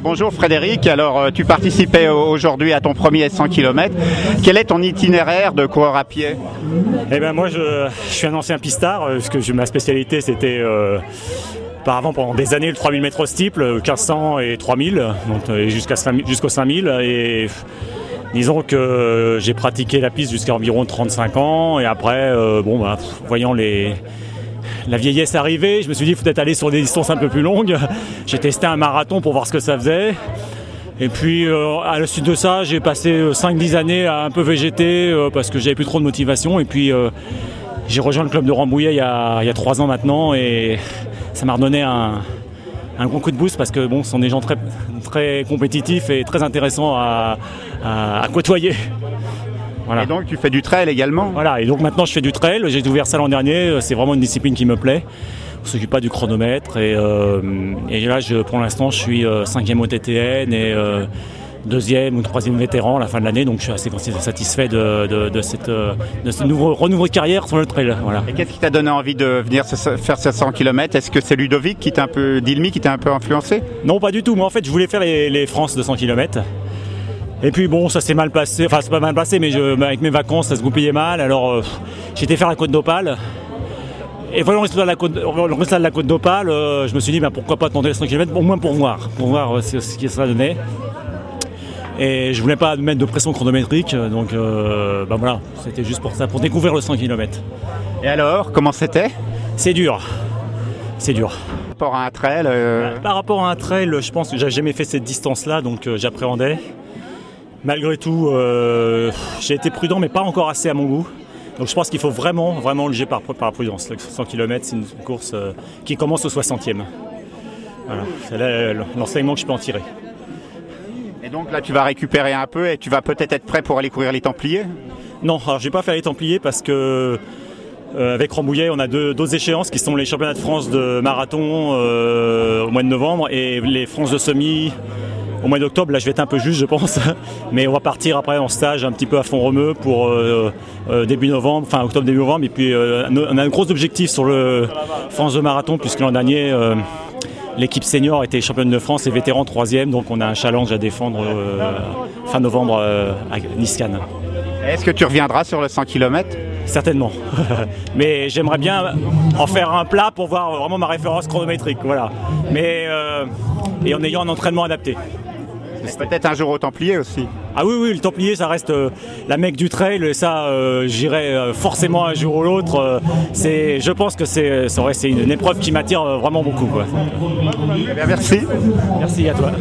Bonjour Frédéric, alors tu participais aujourd'hui à ton premier 100 km. Quel est ton itinéraire de coureur à pied? Eh ben moi je suis un ancien pistard, parce que ma spécialité c'était auparavant pendant des années le 3000 mètres steeple, 1500 et 3000, donc jusqu'au 5000. Et disons que j'ai pratiqué la piste jusqu'à environ 35 ans et après, voyant la vieillesse arriver, je me suis dit il faut peut-être aller sur des distances un peu plus longues. J'ai testé un marathon pour voir ce que ça faisait. Et puis à la suite de ça, j'ai passé 5-10 années à un peu végéter parce que j'avais plus trop de motivation. Et puis j'ai rejoint le club de Rambouillet il y a 3 ans maintenant et ça m'a redonné un gros coup de boost parce que bon, ce sont des gens très, très compétitifs et très intéressants à côtoyer. Voilà. Et donc tu fais du trail également? Voilà, et donc maintenant je fais du trail, j'ai ouvert ça l'an dernier, c'est vraiment une discipline qui me plaît. On ne s'occupe pas du chronomètre et là pour l'instant je suis 5e au TTN et 2e ou 3e vétéran à la fin de l'année, donc je suis assez satisfait de cette renouveau de carrière sur le trail. Voilà. Et qu'est-ce qui t'a donné envie de venir faire ces 100 km? Est-ce que c'est Ludovic Dilmy qui t'a un peu influencé? Non, pas du tout, moi en fait je voulais faire les France de 100 km. Et puis bon, ça s'est mal passé, enfin c'est pas mal passé, mais avec mes vacances ça se goupillait mal, alors j'ai été faire la Côte d'Opale. Et voyant le résultat de la Côte d'Opale, je me suis dit pourquoi pas tenter les 100 km, au moins pour voir ce que ça donnait. Et je voulais pas mettre de pression chronométrique, donc voilà, c'était juste pour ça, pour découvrir le 100 km. Et alors, comment c'était? C'est dur, c'est dur. Par rapport à un trail Par rapport à un trail, je pense que j'avais jamais fait cette distance-là, donc j'appréhendais. Malgré tout, j'ai été prudent, mais pas encore assez à mon goût. Donc je pense qu'il faut vraiment le juger par prudence. Le 100 km, c'est une course qui commence au 60e. Voilà, c'est l'enseignement que je peux en tirer. Et donc là, tu vas récupérer un peu et tu vas peut-être être prêt pour aller courir les Templiers? Non, alors je vais pas faire les Templiers parce que avec Rambouillet, on a deux échéances qui sont les championnats de France de marathon au mois de novembre et les France de semi au mois d'octobre. Là je vais être un peu juste je pense, mais on va partir après en stage un petit peu à Font-Romeu pour début novembre, fin octobre début novembre, et puis on a un gros objectif sur le France de marathon puisque l'an dernier l'équipe senior était championne de France et vétéran 3e, donc on a un challenge à défendre fin novembre à Nice-Cannes. Est-ce que tu reviendras sur le 100 km? Certainement, mais j'aimerais bien en faire un plat pour voir vraiment ma référence chronométrique, voilà. Mais et en ayant un entraînement adapté. Peut-être un jour au Templier aussi. Ah oui, le Templier ça reste la mecque du trail, et ça j'irai forcément un jour ou l'autre. Je pense que c'est une épreuve qui m'attire vraiment beaucoup, quoi. Eh bien, merci. Merci à toi.